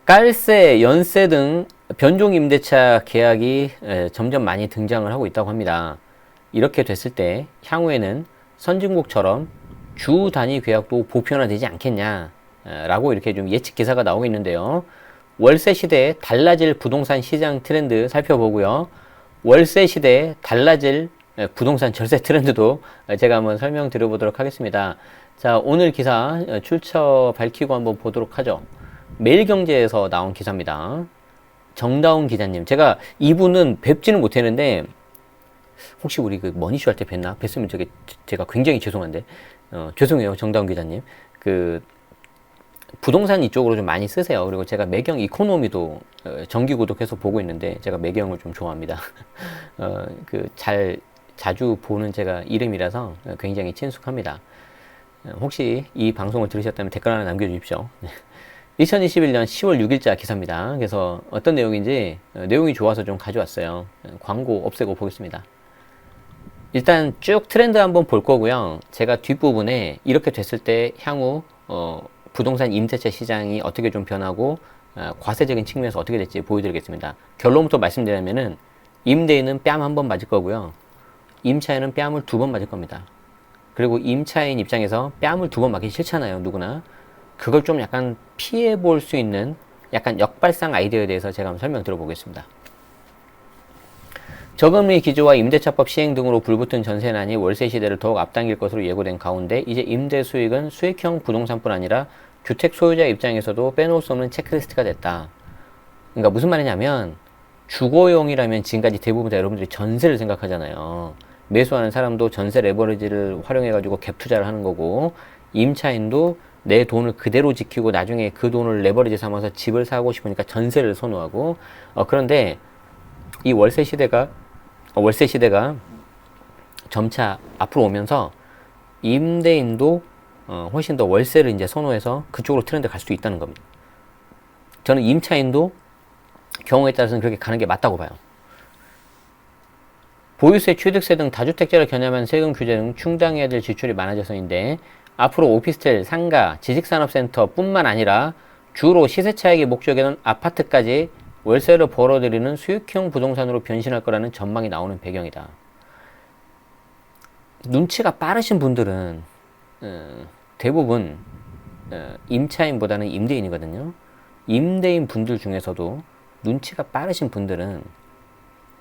깔세, 연세 등 변종 임대차 계약이 점점 많이 등장을 하고 있다고 합니다. 이렇게 됐을 때 향후에는 선진국처럼 주 단위 계약도 보편화되지 않겠냐 라고 이렇게 좀 예측 기사가 나오고 있는데요. 월세 시대에 달라질 부동산 시장 트렌드 살펴보고요. 월세 시대에 달라질 부동산 절세 트렌드도 제가 한번 설명드려 보도록 하겠습니다. 자, 오늘 기사 출처 밝히고 한번 보도록 하죠. 매일경제에서 나온 기사입니다. 정다운 기자님, 제가 이분은 뵙지는 못했는데 혹시 우리 그 머니쇼 할 때 뵀나? 뵀으면 제가 굉장히 죄송한데 죄송해요, 정다운 기자님. 그 부동산 이쪽으로 좀 많이 쓰세요. 그리고 제가 매경 이코노미도 정기구독 해서 보고 있는데 제가 매경을 좀 좋아합니다. 자주 보는 제가 이름이라서 굉장히 친숙합니다. 혹시 이 방송을 들으셨다면 댓글 하나 남겨주십시오. 2021년 10월 6일자 기사입니다. 그래서 어떤 내용인지 내용이 좋아서 좀 가져왔어요. 광고 없애고 보겠습니다. 일단 쭉 트렌드 한번 볼 거고요. 제가 뒷부분에 이렇게 됐을 때 향후 부동산 임대차 시장이 어떻게 좀 변하고 과세적인 측면에서 어떻게 될지 보여드리겠습니다. 결론부터 말씀드리면은 임대인은 뺨 한 번 맞을 거고요. 임차인은 뺨을 2번 맞을 겁니다. 그리고 임차인 입장에서 뺨을 2번 맞기 싫잖아요, 누구나. 그걸 좀 약간 피해 볼 수 있는 약간 역발상 아이디어에 대해서 제가 한번 설명 들어보겠습니다. 저금리 기조와 임대차법 시행 등으로 불붙은 전세난이 월세 시대를 더욱 앞당길 것으로 예고된 가운데 이제 임대 수익은 수익형 부동산뿐 아니라 주택 소유자 입장에서도 빼놓을 수 없는 체크리스트가 됐다. 그러니까 무슨 말이냐면 주거용이라면 지금까지 대부분 다 여러분들이 전세를 생각하잖아요. 매수하는 사람도 전세 레버리지를 활용해가지고 갭 투자를 하는 거고, 임차인도 내 돈을 그대로 지키고 나중에 그 돈을 레버리지 삼아서 집을 사고 싶으니까 전세를 선호하고, 그런데 이 월세 시대가 점차 앞으로 오면서 임대인도 훨씬 더 월세를 이제 선호해서 그쪽으로 트렌드 갈 수도 있다는 겁니다. 저는 임차인도 경우에 따라서는 그렇게 가는 게 맞다고 봐요. 보유세, 취득세 등 다주택자를 겨냥한 세금 규제 등 충당해야 될 지출이 많아져서인데, 앞으로 오피스텔, 상가, 지식산업센터 뿐만 아니라 주로 시세차익의 목적에는 아파트까지 월세를 벌어들이는 수익형 부동산으로 변신할 거라는 전망이 나오는 배경이다. 눈치가 빠르신 분들은 대부분 임차인보다는 임대인이거든요. 임대인 분들 중에서도 눈치가 빠르신 분들은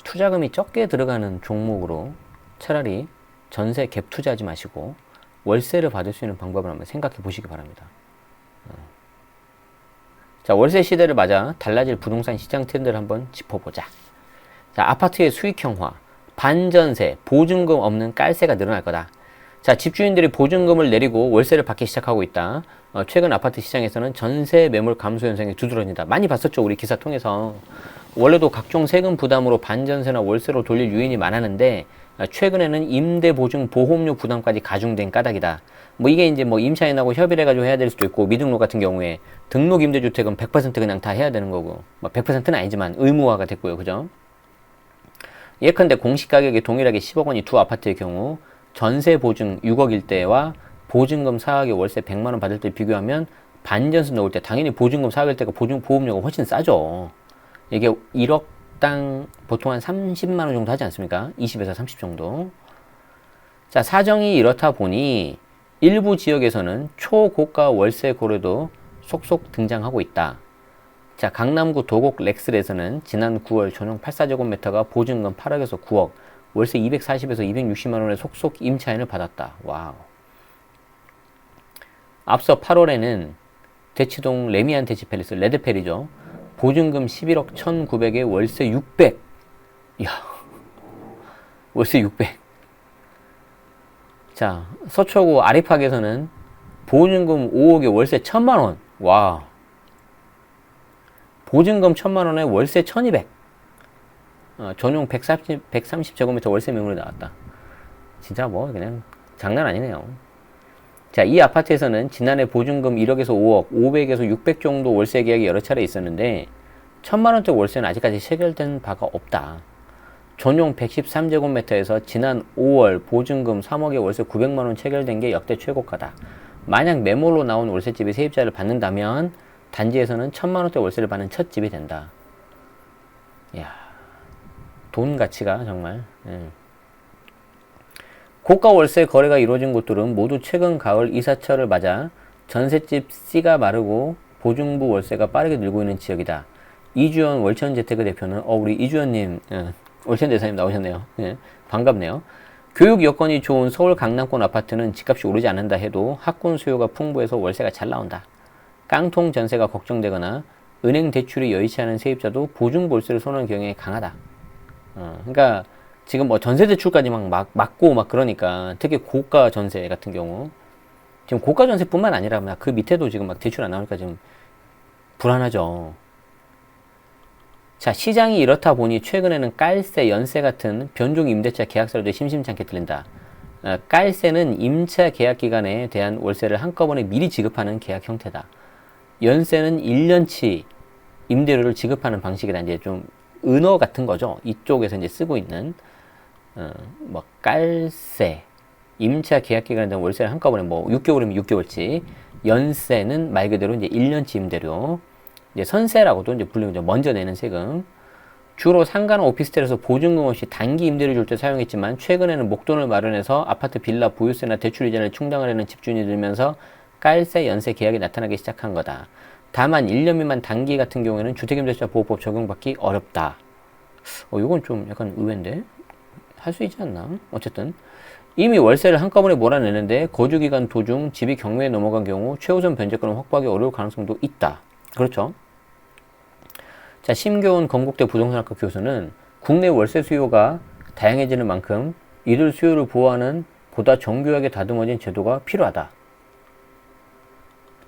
투자금이 적게 들어가는 종목으로 차라리 전세 갭 투자하지 마시고 월세를 받을 수 있는 방법을 한번 생각해 보시기 바랍니다. 자, 월세 시대를 맞아 달라질 부동산 시장 트렌드를 한번 짚어보자. 자, 아파트의 수익형화, 반전세, 보증금 없는 깔세가 늘어날 거다. 자, 집주인들이 보증금을 내리고 월세를 받기 시작하고 있다. 최근 아파트 시장에서는 전세 매물 감소 현상이 두드러진다. 많이 봤었죠, 우리 기사 통해서. 원래도 각종 세금 부담으로 반전세나 월세로 돌릴 유인이 많았는데 최근에는 임대보증 보험료 부담까지 가중된 까닭이다. 뭐 이게 이제 뭐 임차인하고 협의를 해가지고 해야 될 수도 있고, 미등록 같은 경우에 등록 임대주택은 100% 그냥 다 해야 되는 거고, 뭐 100%는 아니지만 의무화가 됐고요, 그죠? 예컨대 공시 가격이 동일하게 10억 원이 두 아파트의 경우 전세 보증 6억일 때와 보증금 4억에 월세 100만 원 받을 때 비교하면 반전세 넣을 때 당연히 보증금 4억일 때가 보험료가 훨씬 싸죠. 이게 1억당 보통 한 30만 원 정도 하지 않습니까? 20에서 30 정도. 자, 사정이 이렇다 보니 일부 지역에서는 초고가 월세 고려도 속속 등장하고 있다. 자, 강남구 도곡 렉슬에서는 지난 9월 전용 84제곱미터가 보증금 8억에서 9억, 월세 240에서 260만 원에 속속 임차인을 받았다. 와우. 앞서 8월에는 대치동 레미안 대치팰리스 레드펠이죠. 보증금 11억 1,900에 월세 600. 이야, 월세 600. 자, 서초구 아리팍에서는 보증금 5억에 월세 1,000만 원. 와. 보증금 1,000만 원에 월세 1,200. 전용 130제곱미터 월세 매물이 나왔다. 진짜 뭐 그냥 장난 아니네요. 자, 이 아파트에서는 지난해 보증금 1억에서 5억, 500에서 600 정도 월세 계약이 여러 차례 있었는데 1,000만 원대 월세는 아직까지 체결된 바가 없다. 전용 113제곱미터에서 지난 5월 보증금 3억에 월세 900만 원 체결된 게 역대 최고가다. 만약 매물로 나온 월세집이 세입자를 받는다면 단지에서는 1,000만 원대 월세를 받는 첫 집이 된다. 이야, 돈 가치가 정말. 고가 월세 거래가 이루어진 곳들은 모두 최근 가을 이사철을 맞아 전셋집 씨가 마르고 보증부 월세가 빠르게 늘고 있는 지역이다. 이주연 월천재테크 대표는 우리 이주연님, 월천대사님 나오셨네요. 예, 반갑네요. 교육 여건이 좋은 서울 강남권 아파트는 집값이 오르지 않는다 해도 학군 수요가 풍부해서 월세가 잘 나온다. 깡통 전세가 걱정되거나 은행 대출이 여의치 않은 세입자도 보증부 월세를 선호하는 경향이 강하다. 그러니까 지금 뭐 전세 대출까지 막 막고 막 그러니까 특히 고가 전세 같은 경우 지금 고가 전세뿐만 아니라 그 밑에도 지금 막 대출 안 나오니까 지금 불안하죠. 자, 시장이 이렇다 보니 최근에는 깔세, 연세 같은 변종 임대차 계약서도 심심치 않게 들린다. 깔세는 임차 계약 기간에 대한 월세를 한꺼번에 미리 지급하는 계약 형태다. 연세는 1년치 임대료를 지급하는 방식이다. 이제 좀 은어 같은 거죠. 이쪽에서 이제 쓰고 있는 뭐 깔세, 임차 계약 기간에 대한 월세를 한꺼번에 뭐 6개월이면 6개월치, 연세는 말 그대로 이제 1년치 임대료, 이제 선세라고도 이제 불리죠. 먼저 내는 세금. 주로 상가나 오피스텔에서 보증금 없이 단기 임대료 줄 때 사용했지만 최근에는 목돈을 마련해서 아파트 빌라 보유세나 대출 이자를 충당하려는 집주인이 들면서 깔세, 연세 계약이 나타나기 시작한 거다. 다만 1년 미만 단기 같은 경우에는 주택임대차 보호법 적용받기 어렵다. 이건 좀 약간 의외인데? 할 수 있지 않나? 어쨌든 이미 월세를 한꺼번에 몰아내는데 거주기간 도중 집이 경매에 넘어간 경우 최우선 변제권을 확보하기 어려울 가능성도 있다. 그렇죠? 자, 심교훈 건국대 부동산학과 교수는 국내 월세 수요가 다양해지는 만큼 이들 수요를 보호하는 보다 정교하게 다듬어진 제도가 필요하다.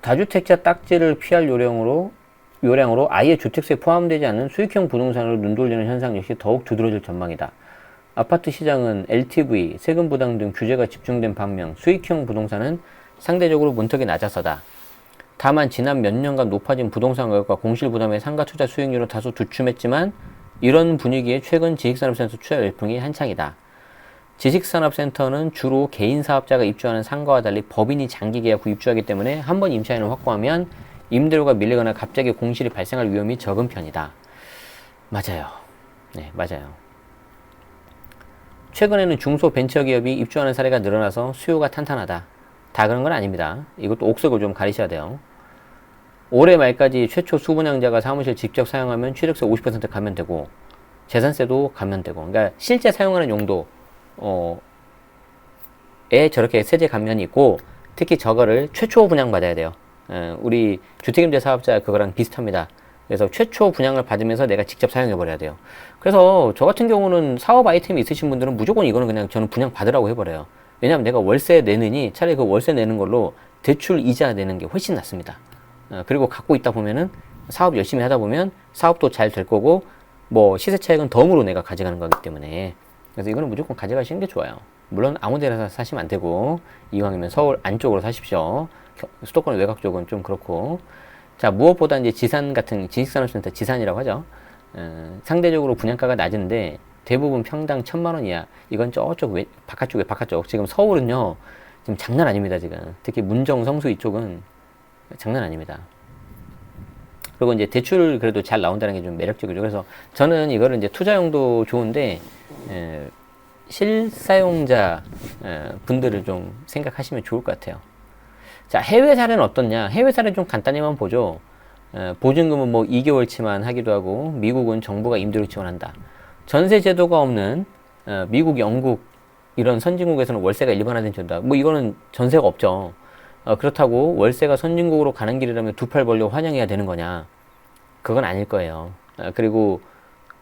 다주택자 딱지를 피할 요령으로 아예 주택수에 포함되지 않는 수익형 부동산으로 눈돌리는 현상 역시 더욱 두드러질 전망이다. 아파트 시장은 LTV, 세금 부담 등 규제가 집중된 반면 수익형 부동산은 상대적으로 문턱이 낮아서다. 다만 지난 몇 년간 높아진 부동산 가격과 공실 부담의 상가 투자 수익률은 다소 주춤했지만 이런 분위기에 최근 지식산업센터 투자 열풍이 한창이다. 지식산업센터는 주로 개인 사업자가 입주하는 상가와 달리 법인이 장기 계약 후 입주하기 때문에 한번 임차인을 확보하면 임대료가 밀리거나 갑자기 공실이 발생할 위험이 적은 편이다. 맞아요. 네, 맞아요. 최근에는 중소벤처기업이 입주하는 사례가 늘어나서 수요가 탄탄하다. 다 그런 건 아닙니다. 이것도 옥석을 좀 가리셔야 돼요. 올해 말까지 최초 수분양자가 사무실 직접 사용하면 취득세 50% 가면 되고 재산세도 가면 되고, 그러니까 실제 사용하는 용도에 저렇게 세제 감면이 있고, 특히 저거를 최초 분양 받아야 돼요. 우리 주택임대 사업자 그거랑 비슷합니다. 그래서 최초 분양을 받으면서 내가 직접 사용해 버려야 돼요. 그래서 저 같은 경우는 사업 아이템이 있으신 분들은 무조건 이거는 그냥 저는 분양 받으라고 해버려요. 왜냐하면 내가 월세 내느니 차라리 그 월세 내는 걸로 대출 이자 내는 게 훨씬 낫습니다. 그리고 갖고 있다 보면은 사업 열심히 하다 보면 사업도 잘 될 거고, 뭐 시세 차익은 덤으로 내가 가져가는 거기 때문에, 그래서 이거는 무조건 가져가시는 게 좋아요. 물론 아무 데나 사시면 안 되고, 이왕이면 서울 안쪽으로 사십시오. 수도권 외곽 쪽은 좀 그렇고. 자, 무엇보다 이제 지산 같은 지식산업센터 지산이라고 하죠. 상대적으로 분양가가 낮은데 대부분 평당 1,000만 원 이하. 이건 저쪽 바깥쪽. 지금 서울은요, 지금 장난 아닙니다, 지금. 특히 문정, 성수 이쪽은 장난 아닙니다. 그리고 이제 대출 그래도 잘 나온다는 게 좀 매력적이죠. 그래서 저는 이거를 이제 투자용도 좋은데, 실사용자 분들을 좀 생각하시면 좋을 것 같아요. 자, 해외 사례는 어떻냐? 해외 사례 좀 간단히만 보죠. 보증금은 뭐 2개월치만 하기도 하고, 미국은 정부가 임대료 지원한다. 전세 제도가 없는 미국, 영국 이런 선진국에서는 월세가 일반화된 제도다. 뭐 이거는 전세가 없죠. 그렇다고 월세가 선진국으로 가는 길이라면 두 팔 벌려 환영해야 되는 거냐? 그건 아닐 거예요. 그리고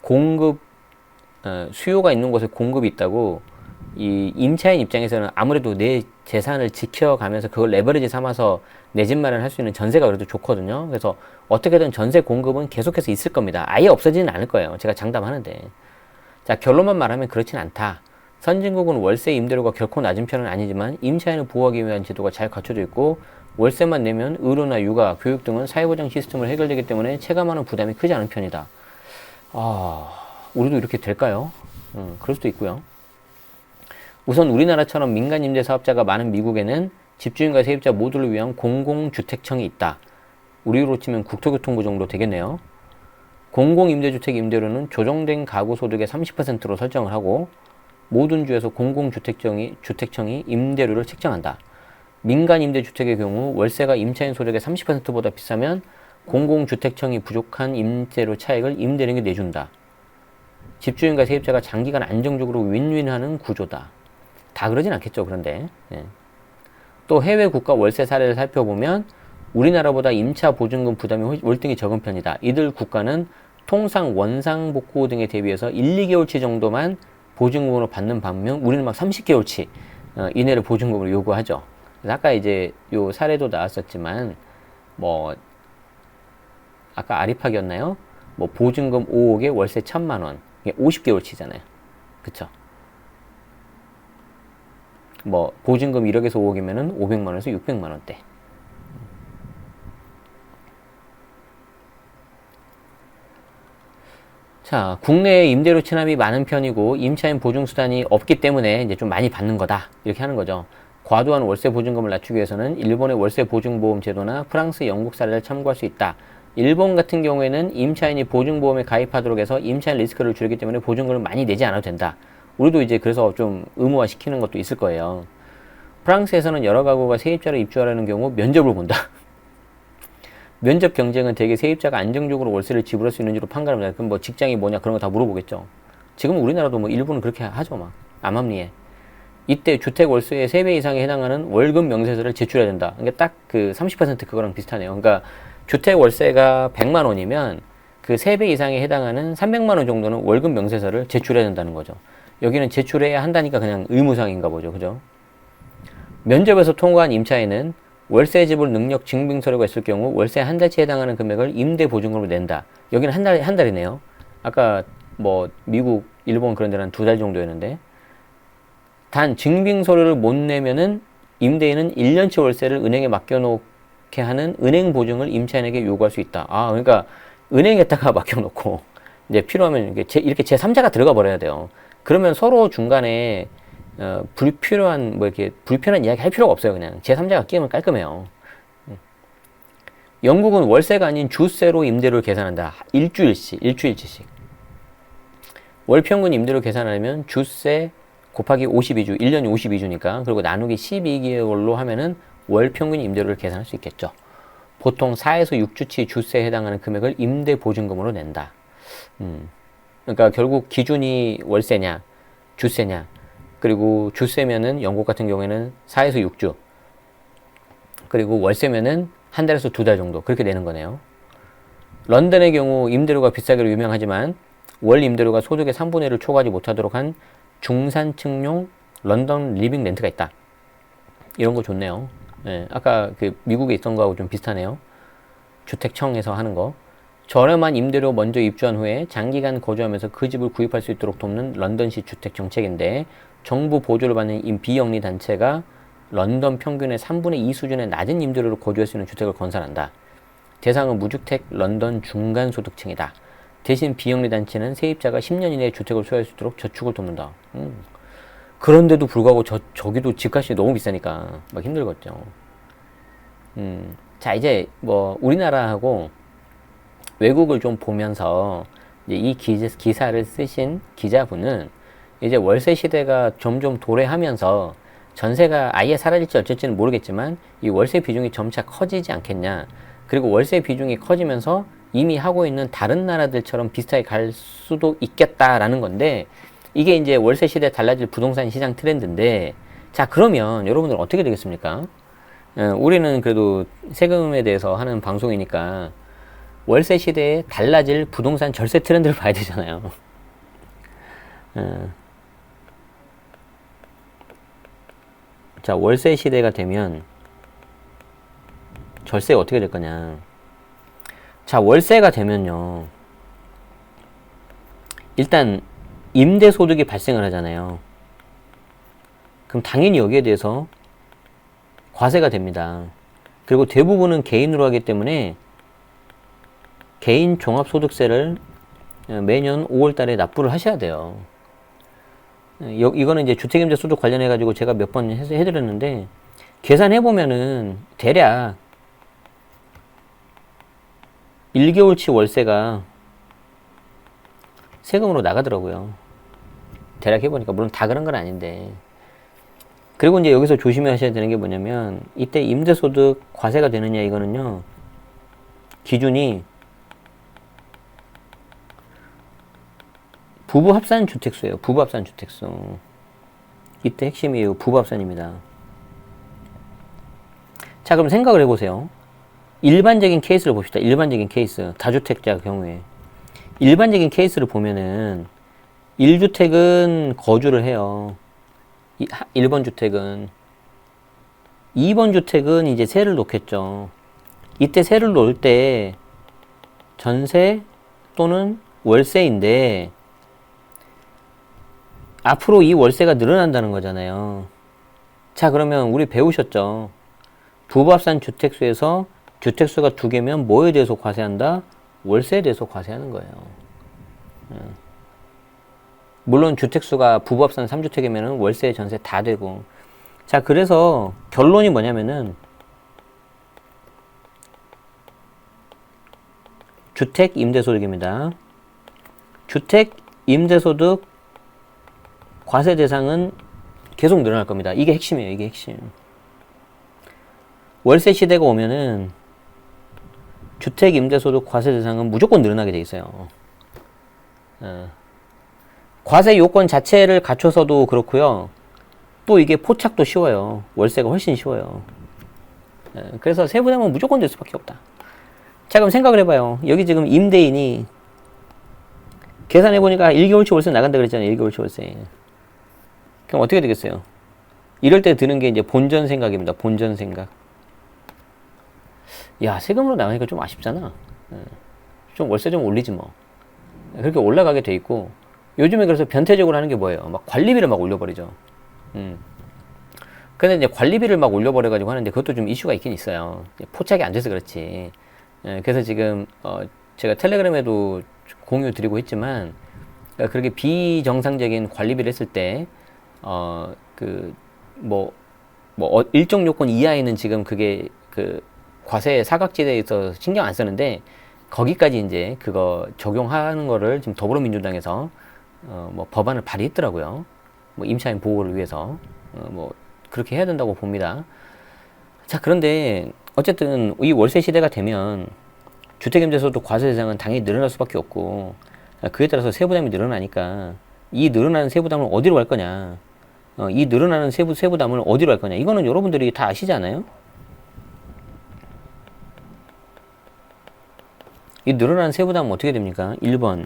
공급, 수요가 있는 곳에 공급이 있다고, 이 임차인 입장에서는 아무래도 내 재산을 지켜가면서 그걸 레버리지 삼아서 내 집 마련할 수 있는 전세가 그래도 좋거든요. 그래서 어떻게든 전세 공급은 계속해서 있을 겁니다. 아예 없어지는 않을 거예요. 제가 장담하는데. 자, 결론만 말하면 그렇진 않다. 선진국은 월세 임대료가 결코 낮은 편은 아니지만 임차인을 보호하기 위한 제도가 잘 갖춰져 있고, 월세만 내면 의료나 육아, 교육 등은 사회보장 시스템으로 해결되기 때문에 체감하는 부담이 크지 않은 편이다. 우리도 이렇게 될까요? 그럴 수도 있고요. 우선 우리나라처럼 민간 임대 사업자가 많은 미국에는 집주인과 세입자 모두를 위한 공공주택청이 있다. 우리로 치면 국토교통부 정도 되겠네요. 공공임대주택 임대료는 조정된 가구 소득의 30%로 설정을 하고 모든 주에서 주택청이 임대료를 책정한다. 민간 임대주택의 경우 월세가 임차인 소득의 30%보다 비싸면 공공주택청이 부족한 임대료 차익을 임대인에게 내준다. 집주인과 세입자가 장기간 안정적으로 윈윈하는 구조다. 다 그러진 않겠죠. 그런데 또 해외 국가 월세 사례를 살펴보면 우리나라보다 임차 보증금 부담이 월등히 적은 편이다. 이들 국가는 통상 원상복구 등에 대비해서 1, 2개월치 정도만 보증금으로 받는 반면 우리는 막 30개월치 이내를 보증금으로 요구하죠. 아까 이제 요 사례도 나왔었지만 뭐 아까 아리팍이었나요? 뭐 보증금 5억에 월세 1,000만 원. 이게 50개월치잖아요. 그쵸? 뭐 보증금 1억에서 5억이면은 500만 원에서 600만 원대. 자, 국내에 임대료 체납이 많은 편이고 임차인 보증 수단이 없기 때문에 이제 좀 많이 받는 거다. 이렇게 하는 거죠. 과도한 월세 보증금을 낮추기 위해서는 일본의 월세 보증보험 제도나 프랑스, 영국 사례를 참고할 수 있다. 일본 같은 경우에는 임차인이 보증보험에 가입하도록 해서 임차인 리스크를 줄이기 때문에 보증금을 많이 내지 않아도 된다. 우리도 이제 그래서 좀 의무화 시키는 것도 있을 거예요. 프랑스에서는 여러 가구가 세입자를 입주하려는 경우 면접을 본다. 면접 경쟁은 대개 세입자가 안정적으로 월세를 지불할 수 있는지로 판가름합니다. 그럼 뭐 직장이 뭐냐 그런 거 다 물어보겠죠. 지금 우리나라도 뭐 일부는 그렇게 하죠. 막 암암리에. 이때 주택 월세의 3배 이상에 해당하는 월급 명세서를 제출해야 된다. 그러니까 딱 그 30% 그거랑 비슷하네요. 그러니까 주택 월세가 100만 원이면 그 3배 이상에 해당하는 300만 원 정도는 월급 명세서를 제출해야 된다는 거죠. 여기는 제출해야 한다니까 그냥 의무상인가 보죠. 그죠? 면접에서 통과한 임차인은 월세 지불 능력 증빙 서류가 있을 경우 월세 한 달치에 해당하는 금액을 임대 보증금으로 낸다. 여기는 한 달이네요. 아까 뭐 미국, 일본 그런 데는 2달 정도였는데 단 증빙 서류를 못 내면은 임대인은 1년치 월세를 은행에 맡겨놓게 하는 은행 보증을 임차인에게 요구할 수 있다. 아, 그러니까 은행에다가 맡겨놓고 이제 필요하면 이렇게 제3자가 들어가 버려야 돼요. 그러면 서로 중간에 불필요한 이야기 할 필요가 없어요. 그냥 제3자가 끼면 깔끔해요. 영국은 월세가 아닌 주세로 임대료를 계산한다. 일주일치씩. 월 평균 임대료 계산하려면 주세 곱하기 52주, 1년이 52주니까 그리고 나누기 12개월로 하면은 월 평균 임대료를 계산할 수 있겠죠. 보통 4에서 6주치 주세에 해당하는 금액을 임대 보증금으로 낸다. 그러니까 결국 기준이 월세냐, 주세냐. 그리고 주세면은 영국 같은 경우에는 4에서 6주. 그리고 월세면은 한 달에서 2달 정도. 그렇게 내는 거네요. 런던의 경우 임대료가 비싸기로 유명하지만 월 임대료가 소득의 3분의 1을 초과하지 못하도록 한 중산층용 런던 리빙 렌트가 있다. 이런 거 좋네요. 네, 아까 그 미국에 있던 거하고 좀 비슷하네요. 주택청에서 하는 거. 저렴한 임대료 먼저 입주한 후에 장기간 거주하면서 그 집을 구입할 수 있도록 돕는 런던시 주택 정책인데 정부 보조를 받는 비영리 단체가 런던 평균의 3분의 2 수준의 낮은 임대료로 거주할 수 있는 주택을 건설한다. 대상은 무주택 런던 중간소득층이다. 대신 비영리 단체는 세입자가 10년 이내에 주택을 소유할 수 있도록 저축을 돕는다. 그런데도 불구하고 저기도 집값이 너무 비싸니까 막 힘들겠죠. 자, 이제 뭐 우리나라하고 외국을 좀 보면서 이제 이 기사를 쓰신 기자분은 이제 월세 시대가 점점 도래하면서 전세가 아예 사라질지 어쩔지는 모르겠지만 이 월세 비중이 점차 커지지 않겠냐. 그리고 월세 비중이 커지면서 이미 하고 있는 다른 나라들처럼 비슷하게 갈 수도 있겠다라는 건데 이게 이제 월세 시대에 달라질 부동산 시장 트렌드인데 자, 그러면 여러분들 어떻게 되겠습니까? 우리는 그래도 세금에 대해서 하는 방송이니까 월세 시대에 달라질 부동산 절세 트렌드를 봐야 되잖아요. 자, 월세 시대가 되면 절세가 어떻게 될 거냐. 자, 월세가 되면요. 일단 임대소득이 발생을 하잖아요. 그럼 당연히 여기에 대해서 과세가 됩니다. 그리고 대부분은 개인으로 하기 때문에 개인 종합소득세를 매년 5월 달에 납부를 하셔야 돼요. 이거는 이제 주택임대소득 관련해가지고 제가 몇 번 해드렸는데, 계산해보면은 대략 1개월치 월세가 세금으로 나가더라고요. 대략 해보니까. 물론 다 그런 건 아닌데. 그리고 이제 여기서 조심하셔야 되는 게 뭐냐면, 이때 임대소득 과세가 되느냐, 이거는요, 기준이 부부 합산 주택수예요. 부부 합산 주택수. 이때 핵심이에요. 부부 합산입니다. 자, 그럼 생각을 해보세요. 일반적인 케이스를 봅시다. 일반적인 케이스. 다주택자 경우에. 일반적인 케이스를 보면은 1주택은 거주를 해요. 1번 주택은. 2번 주택은 이제 세를 놓겠죠. 이때 세를 놓을 때 전세 또는 월세인데 앞으로 이 월세가 늘어난다는 거잖아요. 자, 그러면 우리 배우셨죠? 부부합산 주택수에서 주택수가 2개면 뭐에 대해서 과세한다? 월세에 대해서 과세하는 거예요. 물론 주택수가 부부합산 3주택이면 월세, 전세 다 되고. 자, 그래서 결론이 뭐냐면은 주택 임대소득입니다. 주택 임대소득 과세 대상은 계속 늘어날 겁니다. 이게 핵심이에요. 이게 핵심. 월세 시대가 오면은 주택 임대소득 과세 대상은 무조건 늘어나게 돼 있어요. 과세 요건 자체를 갖춰서도 그렇고요. 또 이게 포착도 쉬워요. 월세가 훨씬 쉬워요. 그래서 세부담은 무조건 될 수밖에 없다. 자, 그럼 생각을 해봐요. 여기 지금 임대인이 계산해보니까 1개월치 월세 나간다 그랬잖아요. 1개월치 월세. 그럼 어떻게 되겠어요? 이럴 때 드는 게 이제 본전 생각입니다. 본전 생각. 야, 세금으로 나가니까 좀 아쉽잖아. 좀 월세 좀 올리지 뭐. 그렇게 올라가게 돼 있고, 요즘에 그래서 변태적으로 하는 게 뭐예요? 막 관리비를 막 올려버리죠. 근데 이제 관리비를 막 올려버려가지고 하는데 그것도 좀 이슈가 있긴 있어요. 포착이 안 돼서 그렇지. 그래서 지금, 제가 텔레그램에도 공유 드리고 했지만, 그러니까 그렇게 비정상적인 관리비를 했을 때, 일정 요건 이하에는 지금 그게 과세 사각지대에 있어서 신경 안 쓰는데, 거기까지 이제 그거 적용하는 거를 지금 더불어민주당에서 법안을 발의했더라고요. 임차인 보호를 위해서 그렇게 해야 된다고 봅니다. 자, 그런데 어쨌든 이 월세 시대가 되면 주택임대소득 과세 대상은 당연히 늘어날 수밖에 없고, 그에 따라서 세부담이 늘어나니까 이 늘어나는 세부담을 어디로 갈 거냐, 이 늘어나는 세부담을 어디로 갈 거냐, 이거는 여러분들이 다 아시잖아요. 이 늘어나는 세부담은 어떻게 됩니까? 1번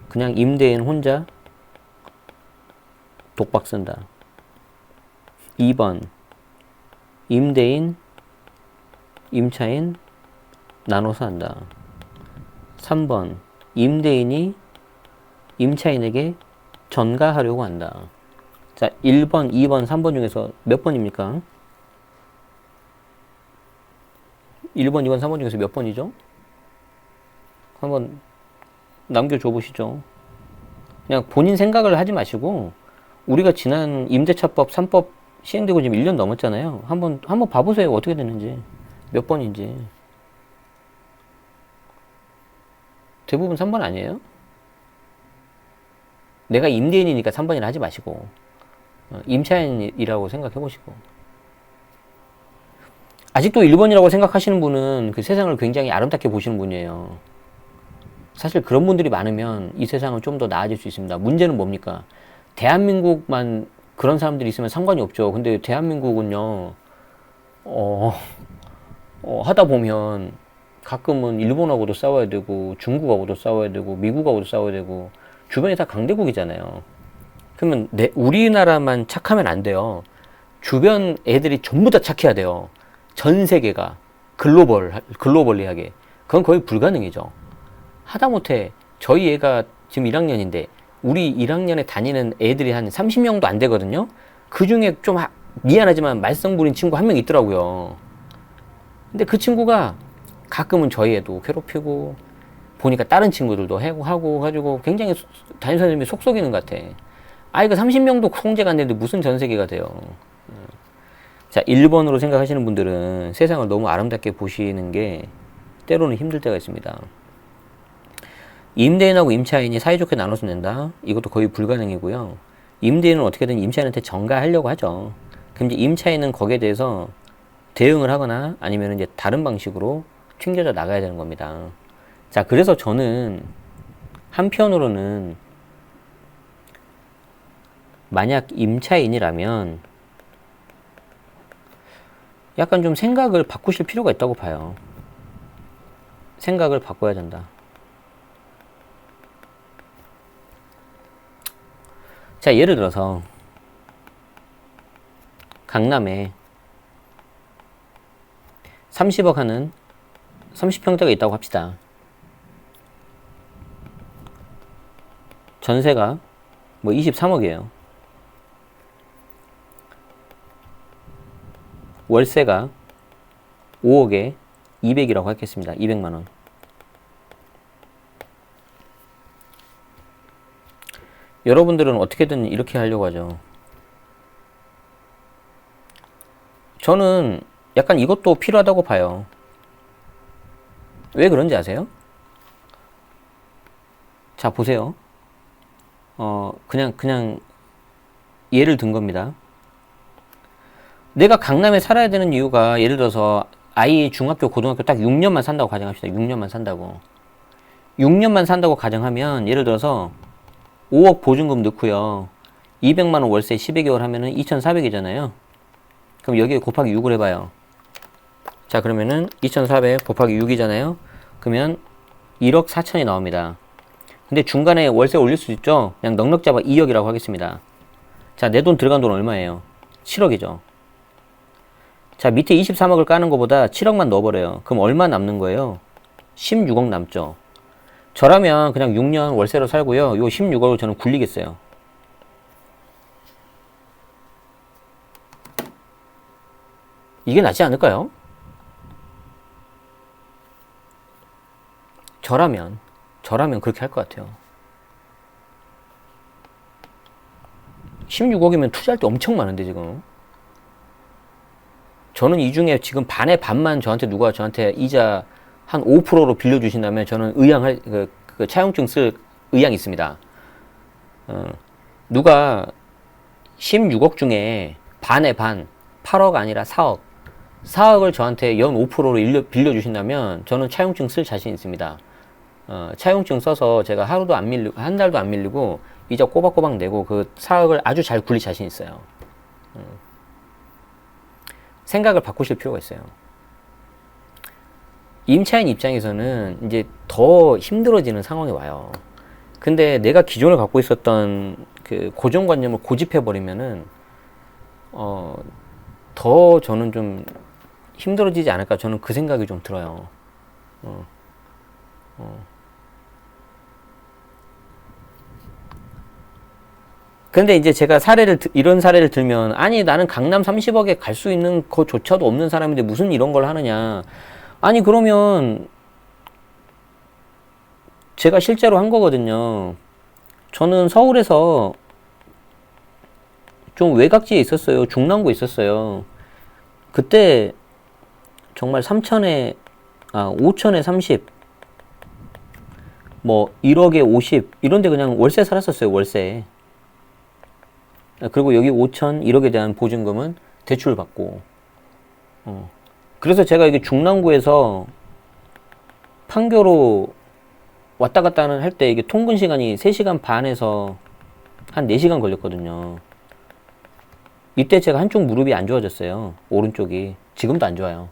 그냥 임대인 혼자 독박 쓴다. 2번 임대인, 임차인 나눠서 한다. 3번 임대인이 임차인에게 전가하려고 한다. 자, 1번, 2번, 3번 중에서 몇 번입니까? 1번, 2번, 3번 중에서 몇 번이죠? 한번 남겨줘 보시죠. 그냥 본인 생각을 하지 마시고, 우리가 지난 임대차법 3법 시행되고 지금 1년 넘었잖아요. 한번 봐보세요. 어떻게 됐는지. 몇 번인지. 대부분 3번 아니에요? 내가 임대인이니까 3번이라 하지 마시고, 임차인이라고 생각해 보시고. 아직도 1번이라고 생각하시는 분은 그 세상을 굉장히 아름답게 보시는 분이에요. 사실 그런 분들이 많으면 이 세상은 좀 더 나아질 수 있습니다. 문제는 뭡니까? 대한민국만 그런 사람들이 있으면 상관이 없죠. 근데 대한민국은요, 하다 보면 가끔은 일본하고도 싸워야 되고, 중국하고도 싸워야 되고, 미국하고도 싸워야 되고, 주변이 다 강대국이잖아요. 그러면 우리나라만 착하면 안 돼요. 주변 애들이 전부 다 착해야 돼요. 전 세계가 글로벌리하게. 그건 거의 불가능이죠. 하다못해 저희 애가 지금 1학년인데 우리 1학년에 다니는 애들이 한 30명도 안 되거든요. 그 중에 좀 미안하지만 말썽 부린 친구 한 명 있더라고요. 근데 그 친구가 가끔은 저희 애도 괴롭히고, 보니까 다른 친구들도 하고 가지고 굉장히 담임선생님이 속 썩이는 것 같아. 아이가 30명도 통제가 안 되는데 무슨 전 세계가 돼요. 자, 1번으로 생각하시는 분들은 세상을 너무 아름답게 보시는 게 때로는 힘들 때가 있습니다. 임대인하고 임차인이 사이좋게 나눠서 낸다? 이것도 거의 불가능이고요. 임대인은 어떻게든 임차인한테 전가하려고 하죠. 그럼 이제 임차인은 거기에 대해서 대응을 하거나 아니면 이제 다른 방식으로 튕겨져 나가야 되는 겁니다. 자, 그래서 저는 한편으로는 만약 임차인이라면 약간 좀 생각을 바꾸실 필요가 있다고 봐요. 생각을 바꿔야 된다. 자, 예를 들어서 강남에 30억 하는 30평대가 있다고 합시다. 전세가 뭐 23억이에요. 월세가 5억에 200이라고 하겠습니다. 200만원. 여러분들은 어떻게든 이렇게 하려고 하죠. 저는 약간 이것도 필요하다고 봐요. 왜 그런지 아세요? 자, 보세요. 그냥 예를 든 겁니다. 내가 강남에 살아야 되는 이유가 예를 들어서 아이 중학교, 고등학교 딱 6년만 산다고 가정합시다. 6년만 산다고. 6년만 산다고 가정하면 예를 들어서 5억 보증금 넣고요. 200만원 월세 12개월 하면은 2,400이잖아요. 그럼 여기에 곱하기 6을 해봐요. 자, 그러면은 2,400 곱하기 6이잖아요. 그러면 1억 4천이 나옵니다. 근데 중간에 월세 올릴 수 있죠? 그냥 넉넉 잡아 2억이라고 하겠습니다. 자, 내 돈 들어간 돈 얼마예요? 7억이죠. 자, 밑에 23억을 까는 것보다 7억만 넣어버려요. 그럼 얼마 남는 거예요? 16억 남죠. 저라면 그냥 6년 월세로 살고요. 요 16억을 저는 굴리겠어요. 이게 낫지 않을까요? 저라면 그렇게 할 것 같아요. 16억이면 투자할 때 엄청 많은데 지금. 저는 이 중에 지금 반의 반만 누가 저한테 이자 한 5%로 빌려주신다면 저는 그 차용증 쓸 의향이 있습니다. 누가 16억 중에 반의 반, 8억 아니라 4억을 저한테 연 5%로 빌려주신다면 저는 차용증 쓸 자신 있습니다. 차용증 써서 제가 하루도 안 밀리고, 한 달도 안 밀리고, 이자 꼬박꼬박 내고 그 4억을 아주 잘 굴릴 자신 있어요. 생각을 바꾸실 필요가 있어요. 임차인 입장에서는 이제 더 힘들어지는 상황이 와요. 근데 내가 기존에 갖고 있었던 그 고정관념을 고집해버리면은, 더 저는 좀 힘들어지지 않을까. 저는 그 생각이 좀 들어요. 근데 이제 제가 이런 사례를 들면, 아니, 나는 강남 30억에 갈 수 있는 것조차도 없는 사람인데 무슨 이런 걸 하느냐. 아니, 그러면 제가 실제로 한 거거든요. 저는 서울에서 좀 외곽지에 있었어요. 중랑구에 있었어요. 그때 정말 5천에 30, 뭐 1억에 50 이런데 그냥 월세 살았었어요. 월세. 그리고 여기 5천, 1억에 대한 보증금은 대출 받고. 그래서 제가 이게 중랑구에서 판교로 왔다 갔다 할 때 이게 통근 시간이 3시간 반에서 한 4시간 걸렸거든요. 이때 제가 한쪽 무릎이 안 좋아졌어요. 오른쪽이. 지금도 안 좋아요.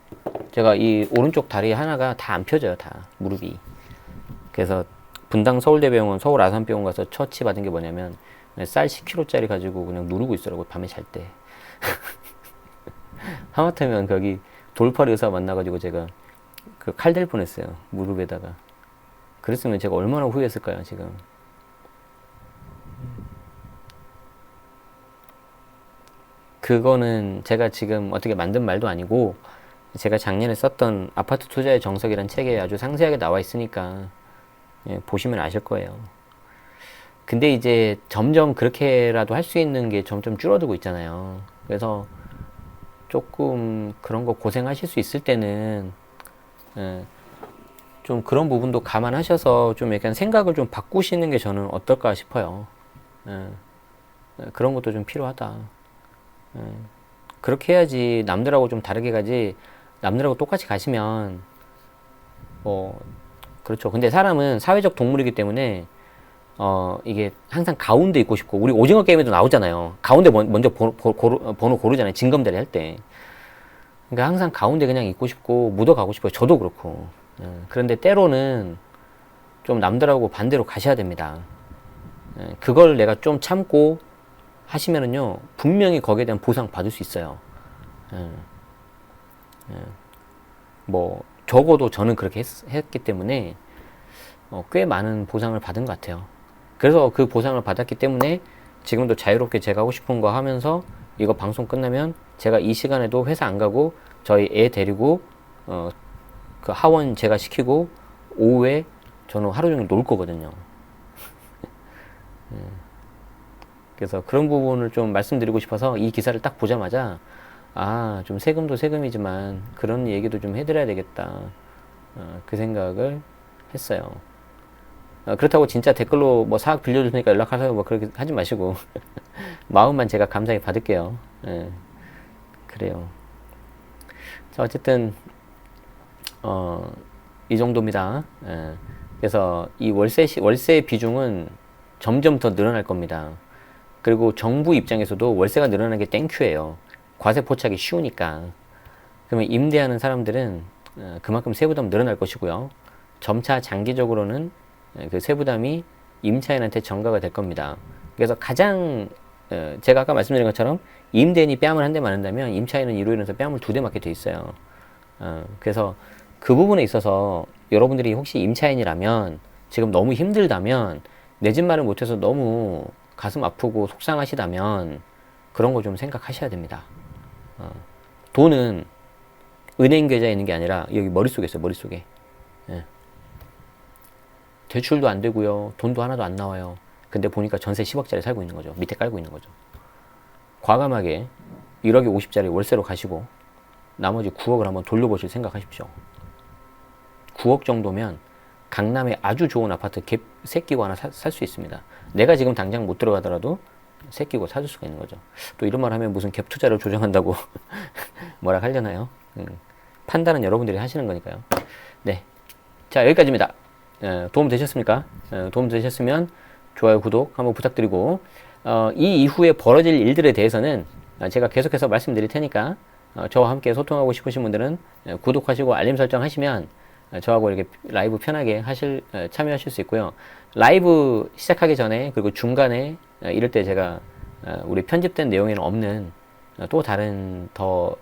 제가 이 오른쪽 다리 하나가 다 안 펴져요. 다 무릎이. 그래서 분당 서울대병원, 서울 아산병원 가서 처치 받은 게 뭐냐면 쌀 10kg짜리 가지고 그냥 누르고 있으라고 밤에 잘 때. 하마터면 거기 돌팔 의사 만나가지고 제가 그 칼 댈 뻔했어요. 무릎에다가. 그랬으면 제가 얼마나 후회했을까요, 지금. 그거는 제가 지금 어떻게 만든 말도 아니고 제가 작년에 썼던 아파트 투자의 정석이란 책에 아주 상세하게 나와 있으니까 보시면 아실 거예요. 근데 이제 점점 그렇게라도 할 수 있는 게 점점 줄어들고 있잖아요. 그래서 조금 그런 거 고생하실 수 있을 때는 좀 그런 부분도 감안하셔서 좀 약간 생각을 좀 바꾸시는 게 저는 어떨까 싶어요. 예, 그런 것도 좀 필요하다. 예, 그렇게 해야지 남들하고 좀 다르게 가지, 남들하고 똑같이 가시면 뭐 그렇죠. 근데 사람은 사회적 동물이기 때문에 이게 항상 가운데 있고 싶고, 우리 오징어 게임에도 나오잖아요. 가운데 먼저 번호 고르잖아요. 징검다리 할 때. 그러니까 항상 가운데 그냥 있고 싶고 묻어가고 싶어요. 저도 그렇고. 그런데 때로는 좀 남들하고 반대로 가셔야 됩니다. 그걸 내가 좀 참고 하시면은요, 분명히 거기에 대한 보상 받을 수 있어요. 뭐 적어도 저는 그렇게 했기 때문에 꽤 많은 보상을 받은 것 같아요. 그래서 그 보상을 받았기 때문에 지금도 자유롭게 제가 하고 싶은 거 하면서, 이거 방송 끝나면 제가 이 시간에도 회사 안 가고 저희 애 데리고 그 하원 제가 시키고 오후에 저는 하루 종일 놀 거거든요. 그래서 그런 부분을 좀 말씀드리고 싶어서 이 기사를 딱 보자마자, 아, 좀 세금도 세금이지만 그런 얘기도 좀 해드려야 되겠다. 그 생각을 했어요. 그렇다고 진짜 댓글로 뭐 사학 빌려줄 테니까 연락하세요 뭐 그렇게 하지 마시고 마음만 제가 감사히 받을게요. 예, 그래요. 자, 어쨌든 이 정도입니다. 예, 그래서 이 월세 비중은 점점 더 늘어날 겁니다. 그리고 정부 입장에서도 월세가 늘어나는 게 땡큐예요. 과세 포착이 쉬우니까. 그러면 임대하는 사람들은 그만큼 세부담 늘어날 것이고요. 점차 장기적으로는 그 세부담이 임차인한테 전가가 될 겁니다. 그래서 가장 제가 아까 말씀드린 것처럼 임대인이 뺨을 한 대 맞는다면 임차인은 이로 인해서 뺨을 두 대 맞게 돼 있어요. 그래서 그 부분에 있어서 여러분들이 혹시 임차인이라면 지금 너무 힘들다면, 내 집 말을 못해서 너무 가슴 아프고 속상하시다면 그런 거 좀 생각하셔야 됩니다. 돈은 은행 계좌에 있는 게 아니라 여기 머릿속에 있어요. 머릿속에. 예. 대출도 안 되고요. 돈도 하나도 안 나와요. 근데 보니까 전세 10억짜리 살고 있는 거죠. 밑에 깔고 있는 거죠. 과감하게 1억에 50짜리 월세로 가시고 나머지 9억을 한번 돌려보실 생각하십시오. 9억 정도면 강남에 아주 좋은 아파트 갭 새끼고 하나 살 수 있습니다. 내가 지금 당장 못 들어가더라도 새끼고 사줄 수가 있는 거죠. 또 이런 말 하면 무슨 갭 투자를 조정한다고 뭐라 하려나요? 판단은 여러분들이 하시는 거니까요. 네. 자, 여기까지입니다. 도움 되셨습니까? 도움 되셨으면 좋아요, 구독 한번 부탁드리고, 이 이후에 벌어질 일들에 대해서는 제가 계속해서 말씀드릴 테니까 저와 함께 소통하고 싶으신 분들은 구독하시고 알림 설정 하시면 저하고 이렇게 라이브 편하게 참여하실 수 있고요. 라이브 시작하기 전에, 그리고 중간에 이럴 때 제가 우리 편집된 내용에는 없는 또 다른 더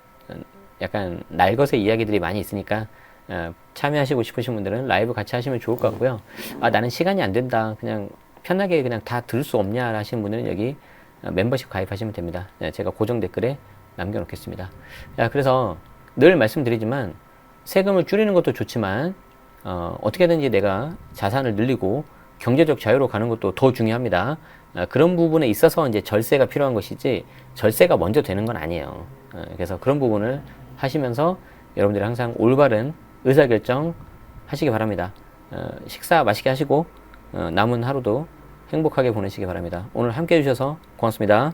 약간 날것의 이야기들이 많이 있으니까 참여하시고 싶으신 분들은 라이브 같이 하시면 좋을 것 같고요. 아, 나는 시간이 안 된다, 그냥 편하게 그냥 다 들을 수 없냐 하시는 분들은 여기 멤버십 가입하시면 됩니다. 제가 고정 댓글에 남겨놓겠습니다. 그래서 늘 말씀드리지만 세금을 줄이는 것도 좋지만 어떻게든지 내가 자산을 늘리고 경제적 자유로 가는 것도 더 중요합니다. 그런 부분에 있어서 이제 절세가 필요한 것이지 절세가 먼저 되는 건 아니에요. 그래서 그런 부분을 하시면서 여러분들이 항상 올바른 의사결정 하시기 바랍니다. 식사 맛있게 하시고 남은 하루도 행복하게 보내시기 바랍니다. 오늘 함께 해주셔서 고맙습니다.